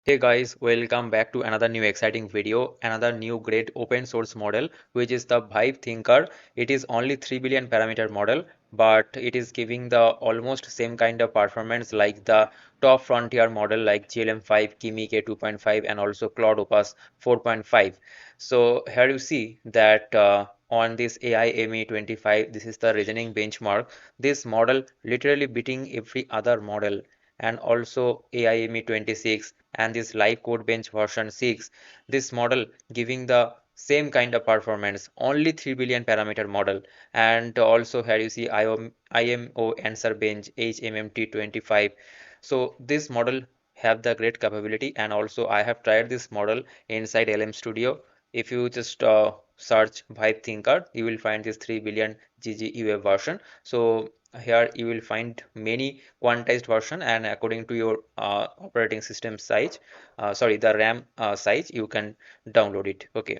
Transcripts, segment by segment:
Hey guys, welcome back to another new exciting video, another new great open source model, which is the Vibe Thinker. It is only 3 billion parameter model, but it is giving the almost same kind of performance like the top frontier model like GLM5, Kimi K2.5 and also Claude Opus 4.5. So here you see that on this AI ME25, this is the reasoning benchmark. This model literally beating every other model, and also AIME 26 and this live code bench version 6, this model giving the same kind of performance, only 3 billion parameter model. And also here you see IMO answer bench HMMT25. So this model have the great capability, and also I have tried this model inside LM Studio. If you just search Vibe Thinker, you will find this 3 billion GGUA version. So here you will find many quantized version, and according to your operating system size, sorry, the RAM size, you can download it. Okay,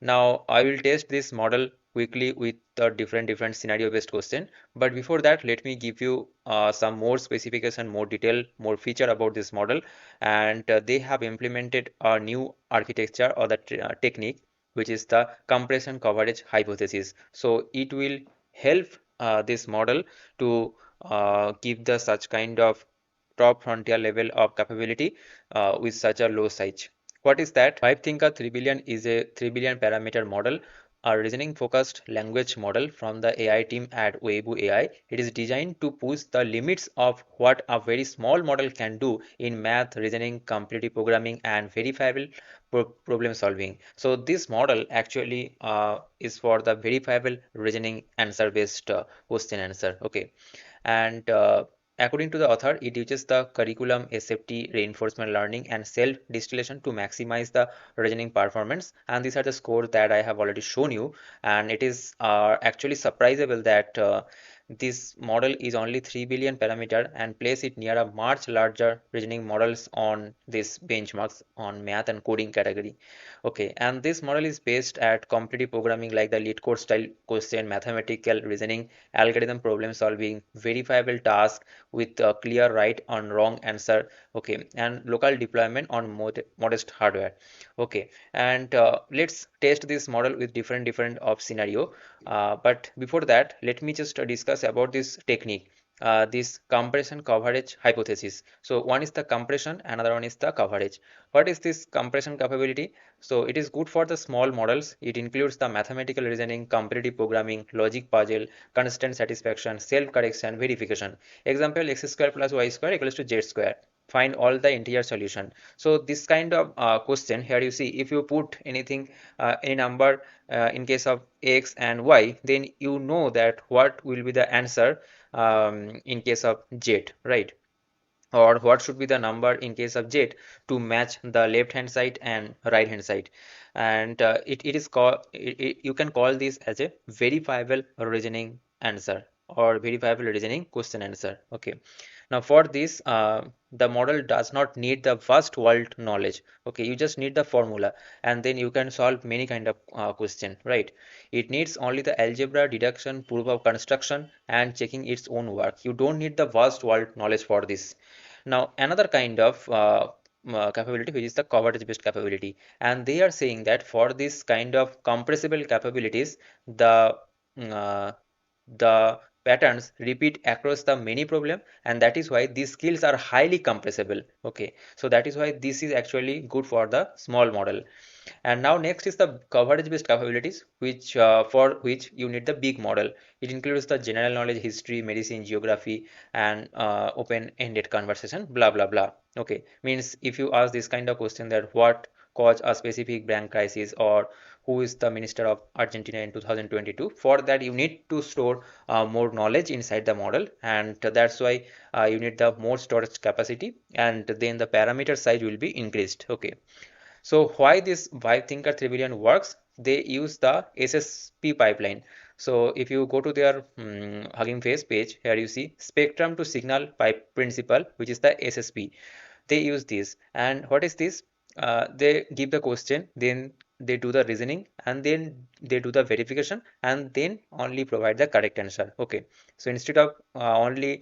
now I will test this model quickly with the different scenario based question, but before that let me give you some more specification, more detail, more feature about this model. And they have implemented a new architecture or the technique, which is the compression coverage hypothesis. So it will help this model to give the such kind of top frontier level of capability with such a low size. What is that? VibeThinker 3 billion is a 3 billion parameter model, a reasoning focused language model from the AI team at WeiboAI. It is designed to push the limits of what a very small model can do in math, reasoning, competitive programming, and verifiable problem solving. So this model actually is for the verifiable reasoning answer based question answer. Okay, and according to the author, it uses the curriculum, SFT, reinforcement learning, and self distillation to maximize the reasoning performance. And these are the scores that I have already shown you. And it is actually surprisable that this model is only 3 billion parameter and place it near a much larger reasoning models on this benchmarks on math and coding category. Okay, and this model is based at competitive programming like the lead code style question, mathematical reasoning, algorithm problem solving, verifiable task with a clear right or wrong answer. Okay, and local deployment on modest hardware. Okay, and let's test this model with different of scenario. But before that, let me just discuss about this technique. This compression coverage hypothesis. So one is the compression, another one is the coverage. What is this compression capability? So it is good for the small models. It includes the mathematical reasoning, competitive programming, logic puzzle, constant satisfaction, self-correction, verification. Example, x square plus y square equals to z square. Find all the integer solution. So this kind of question here, you see, if you put anything, any number in case of x and y, then you know that what will be the answer in case of z, right? Or what should be the number in case of z to match the left hand side and right hand side. And it is called, you can call this as a verifiable reasoning answer or verifiable reasoning question answer. Okay, now for this the model does not need the vast world knowledge. Okay, you just need the formula, and then you can solve many kind of question, right? It needs only the algebra, deduction, proof of construction, and checking its own work. You don't need the vast world knowledge for this. Now another kind of capability, which is the coverage based capability, and they are saying that for this kind of compressible capabilities, uh, the patterns repeat across the many problem, and that is why these skills are highly compressible. Okay, so that is why this is actually good for the small model. And now next is the coverage based capabilities, which for which you need the big model. It includes the general knowledge, history, medicine, geography, and open ended conversation, blah blah blah. Okay, means if you ask this kind of question, that what caused a specific bank crisis, or who is the minister of Argentina in 2022, for that you need to store more knowledge inside the model, and that's why you need the more storage capacity, and then the parameter size will be increased. Okay, so why this VibeThinker 3 billion works? They use the SSP pipeline. So if you go to their Hugging Face page, here you see spectrum to signal pipe principle, which is the SSP. They use this. And what is this? They give the question, then they do the reasoning, and then they do the verification, and then only provide the correct answer. Okay, so instead of only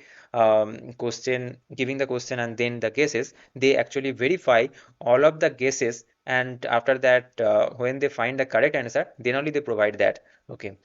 question giving the question and then the guesses, they actually verify all of the guesses, and after that when they find the correct answer, then only they provide that. Okay,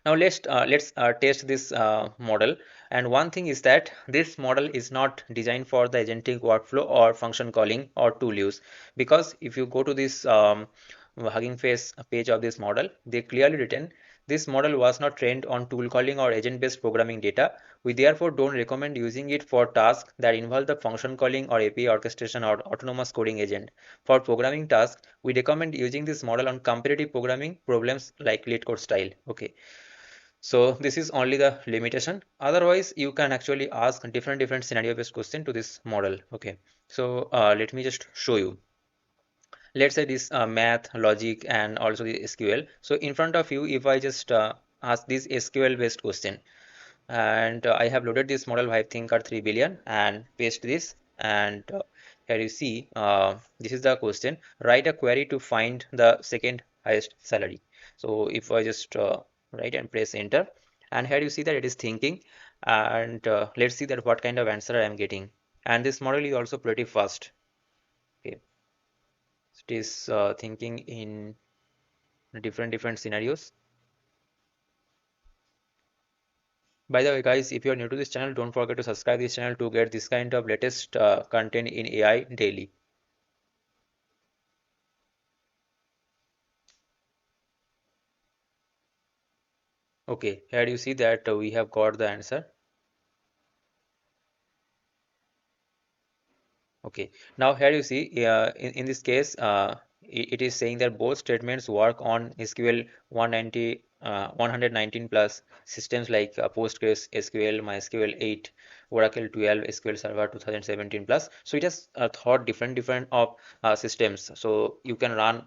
now let's test this model. And one thing is that this model is not designed for the agentic workflow or function calling or tool use, because if you go to this Hugging Face page of this model, they clearly written this model was not trained on tool calling or agent-based programming data. We therefore don't recommend using it for tasks that involve the function calling or API orchestration or autonomous coding agent. For programming tasks, we recommend using this model on competitive programming problems like lead code style. Okay, so this is only the limitation. Otherwise, you can actually ask different scenario based question to this model. Okay, so let me just show you. Let's say this math, logic, and also the SQL. So in front of you, if I just ask this SQL based question, and I have loaded this model VibeThinker 3 billion and paste this, and here you see this is the question: write a query to find the second highest salary. So if I just write and press enter, and here you see that it is thinking, and let's see that what kind of answer I am getting. And this model is also pretty fast. Okay, it is thinking in different scenarios. By the way, guys, if you are new to this channel, don't forget to subscribe this channel to get this kind of latest content in AI daily. Okay, here you see that we have got the answer. Okay, now here you see in this case it is saying that both statements work on SQL 190 119 plus systems like Postgres, SQL, MySQL 8, Oracle 12, SQL Server 2017 plus. So it has thought different of systems. So you can run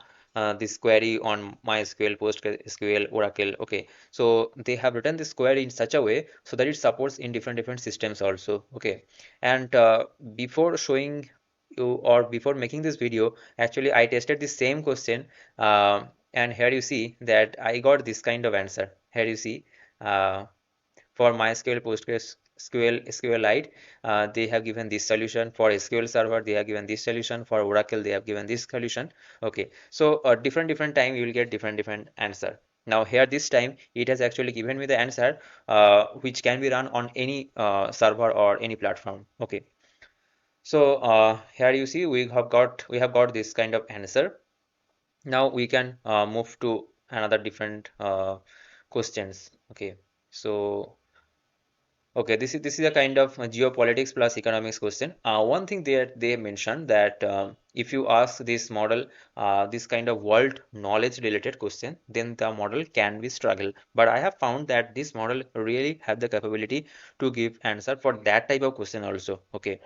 this query on MySQL, PostgreSQL, Oracle. Okay, so they have written this query in such a way so that it supports in different systems also. Okay, and before showing you, or before making this video, actually I tested the same question, and here you see that I got this kind of answer. Here you see for MySQL, PostgreSQL, SQLite, they have given this solution. For SQL Server, they have given this solution. For Oracle, they have given this solution. Okay, so different time you will get different answer. Now here this time it has actually given me the answer which can be run on any server or any platform. Okay, so here you see we have got this kind of answer. Now we can move to another different questions. Okay, so okay, this is a kind of geopolitics plus economics question. One thing that they mentioned that if you ask this model this kind of world knowledge related question, then the model can be struggle. But I have found that this model really have the capability to give answer for that type of question also. Okay,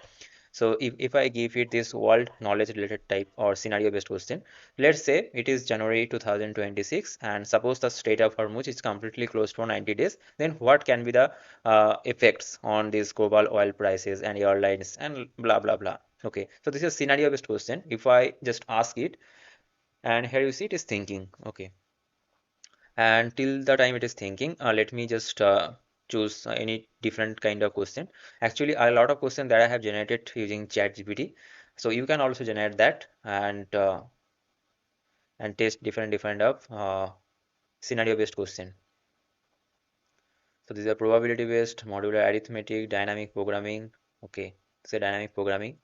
so if I give it this world knowledge related type or scenario based question, let's say it is January 2026, and suppose the Strait of Hormuz is completely closed for 90 days, then what can be the effects on these global oil prices and airlines and blah blah blah. Okay, so this is scenario based question. If I just ask it, and here you see it is thinking. Okay, and till the time it is thinking, let me just choose any different kind of question. Actually a lot of question that I have generated using ChatGPT, so you can also generate that and test different of scenario based question. So these are probability based, modular arithmetic, dynamic programming. Okay, say dynamic programming.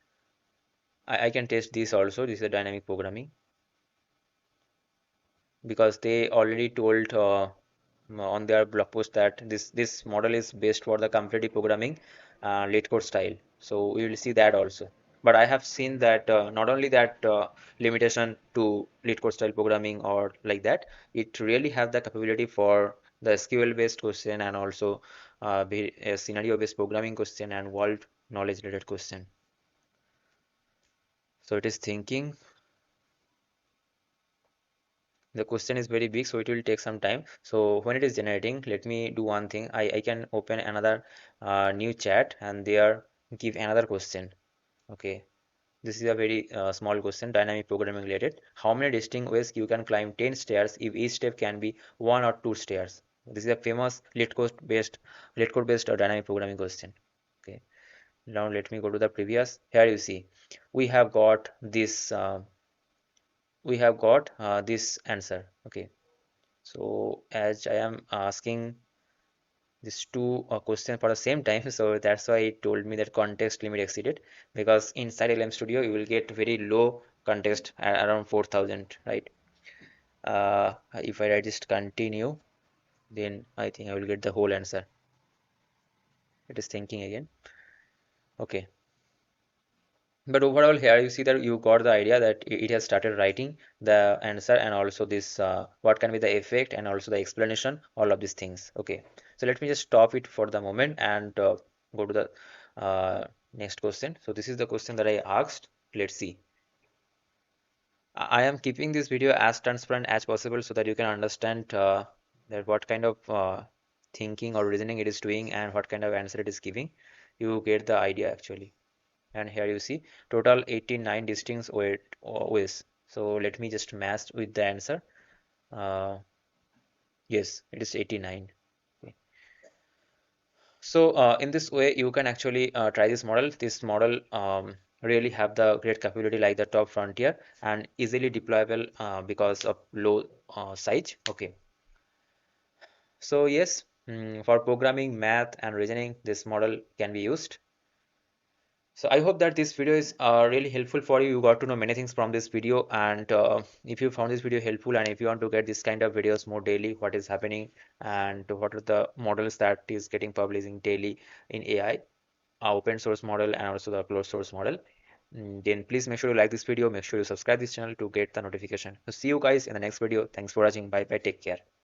I can test this also. This is a dynamic programming because they already told on their blog post that this model is based for the competitive programming lead code style. So we will see that also. But I have seen that not only that limitation to lead code style programming or like that, it really have the capability for the SQL based question and also be a scenario based programming question and world knowledge related question. So it is thinking. The question is very big, so it will take some time. So when it is generating, let me do one thing. I can open another new chat and there give another question. Okay, This is a very small question, dynamic programming related. How many distinct ways you can climb 10 stairs if each step can be one or two stairs? This is a famous leet code based dynamic programming question. Okay. Now let me go to the previous. Here you see, we have got this. This answer. Okay. So as I am asking these two questions for the same time, so that's why it told me that context limit exceeded, because inside LM Studio you will get very low context around 4000, right? If I just continue, then I think I will get the whole answer. It is thinking again. Okay. But overall here you see that you got the idea that it has started writing the answer, and also this what can be the effect, and also the explanation, all of these things. Okay, so let me just stop it for the moment and go to the next question. So this is the question that I asked. Let's see. I am keeping this video as transparent as possible so that you can understand that what kind of thinking or reasoning it is doing and what kind of answer it is giving. You get the idea actually. And here you see total 89 distinct ways. So let me just match with the answer. Yes, it is 89. Okay. So in this way you can actually try this model. This model really have the great capability like the top frontier, and easily deployable because of low size. Okay, so yes, for programming, math and reasoning, this model can be used. So I hope that this video is really helpful for you. You got to know many things from this video, and if you found this video helpful, and if you want to get this kind of videos more daily, what is happening and what are the models that is getting publishing daily in AI, open source model and also the closed source model, then please make sure you like this video, make sure you subscribe this channel to get the notification. So see you guys in the next video. Thanks for watching. Bye bye. Take care.